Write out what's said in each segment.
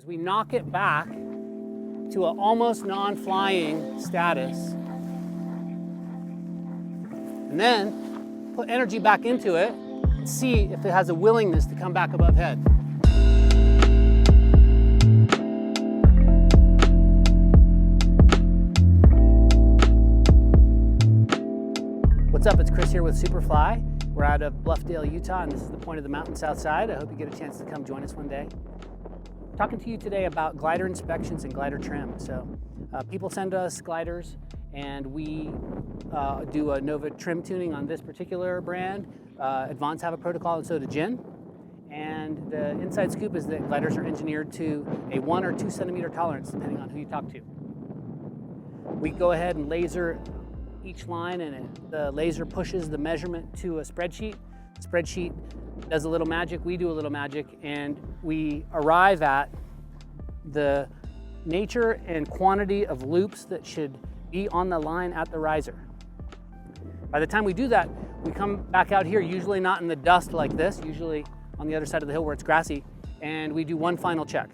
we knock it back to an almost non-flying status, and then put energy back into it and see if it has a willingness to come back above head. What's up, it's Chris here with Superfly. We're out of Bluffdale, Utah, and this is the point of the mountain south side. I hope you get a chance to come join us one day. Talking to you today about glider inspections and glider trim. So people send us gliders and we do a Nova trim tuning on this particular brand. Advance have a protocol and so does Jin. And the inside scoop is that gliders are engineered to a 1 or 2 centimeter tolerance depending on who you talk to. We go ahead and laser each line, and the laser pushes the measurement to a spreadsheet. The spreadsheet does a little magic, we do a little magic, and we arrive at the nature and quantity of loops that should be on the line at the riser. By the time we do that, we come back out here, usually not in the dust like this, usually on the other side of the hill where it's grassy, and we do one final check.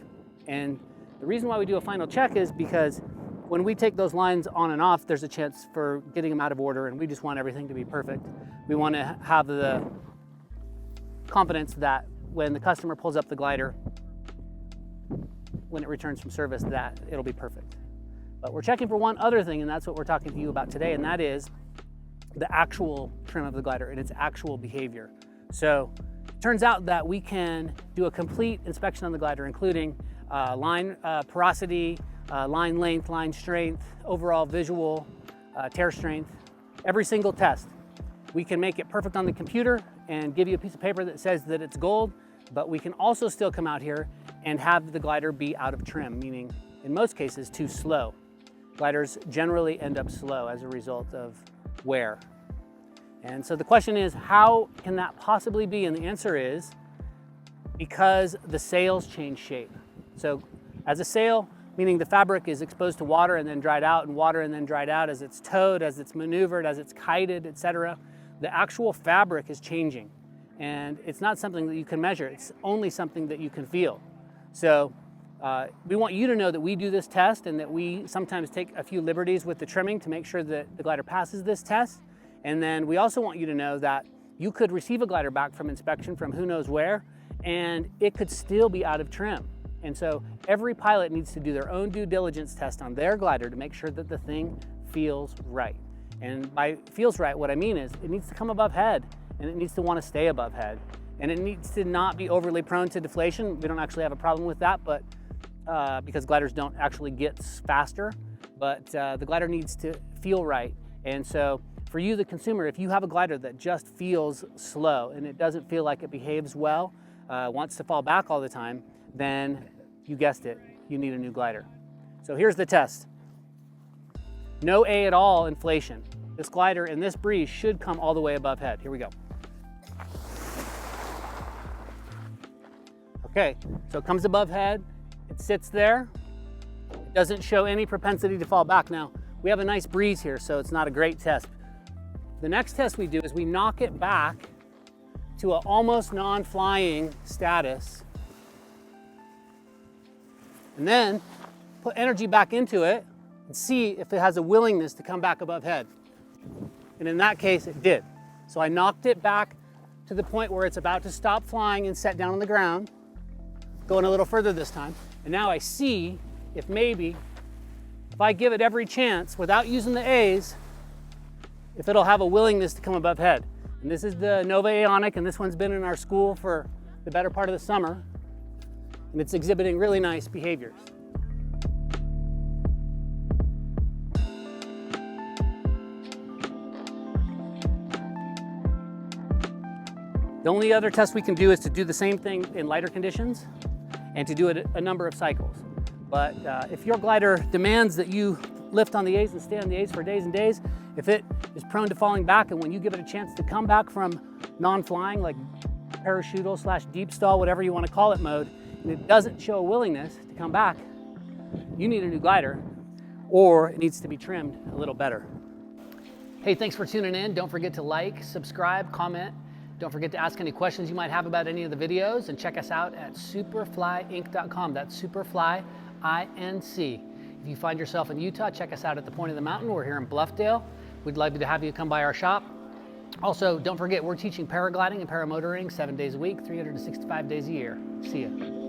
And the reason why we do a final check is because when we take those lines on and off, there's a chance for getting them out of order, and we just want everything to be perfect. We want to have the confidence that when the customer pulls up the glider, when it returns from service, that it'll be perfect. But we're checking for one other thing, and that's what we're talking to you about today, and that is the actual trim of the glider and its actual behavior. So it turns out that we can do a complete inspection on the glider, including line porosity, line length, line strength, overall visual, tear strength, every single test. We can make it perfect on the computer and give you a piece of paper that says that it's gold, but we can also still come out here and have the glider be out of trim, meaning in most cases too slow. Gliders generally end up slow as a result of wear. And so the question is, how can that possibly be? And the answer is because the sails change shape. So as a sail, meaning the fabric is exposed to water and then dried out, and water and then dried out as it's towed, as it's maneuvered, as it's kited, etc. The actual fabric is changing, and it's not something that you can measure. It's only something that you can feel. So we want you to know that we do this test and that we sometimes take a few liberties with the trimming to make sure that the glider passes this test. And then we also want you to know that you could receive a glider back from inspection from who knows where, and it could still be out of trim. And so every pilot needs to do their own due diligence test on their glider to make sure that the thing feels right. And by feels right, what I mean is it needs to come above head, and it needs to want to stay above head. And it needs to not be overly prone to deflation. We don't actually have a problem with that, but because gliders don't actually get faster, but the glider needs to feel right. And so for you, the consumer, if you have a glider that just feels slow and it doesn't feel like it behaves well, wants to fall back all the time, then you guessed it, you need a new glider. So here's the test. No A at all inflation. This glider in this breeze should come all the way above head. Here we go. Okay, so it comes above head, it sits there, it doesn't show any propensity to fall back. Now, we have a nice breeze here, so it's not a great test. The next test we do is we knock it back to an almost non-flying status, and then put energy back into it and see if it has a willingness to come back above head. And in that case, it did. So I knocked it back to the point where it's about to stop flying and set down on the ground, going a little further this time. And now I see if maybe, if I give it every chance without using the A's, if it'll have a willingness to come above head. And this is the Nova Aonic, and this one's been in our school for the better part of the summer. And it's exhibiting really nice behaviors. The only other test we can do is to do the same thing in lighter conditions and to do it a number of cycles. But if your glider demands that you lift on the A's and stay on the A's for days and days, if it is prone to falling back, and when you give it a chance to come back from non-flying, like parachutal / deep stall, whatever you want to call it mode, and it doesn't show a willingness to come back, you need a new glider, or it needs to be trimmed a little better. Hey, thanks for tuning in. Don't forget to like, subscribe, comment, Don't forget to ask any questions you might have about any of the videos, and check us out at superflyinc.com. That's Superfly, INC. If you find yourself in Utah, check us out at the Point of the Mountain. We're here in Bluffdale. We'd love to have you come by our shop. Also, don't forget, we're teaching paragliding and paramotoring 7 days a week, 365 days a year. See ya.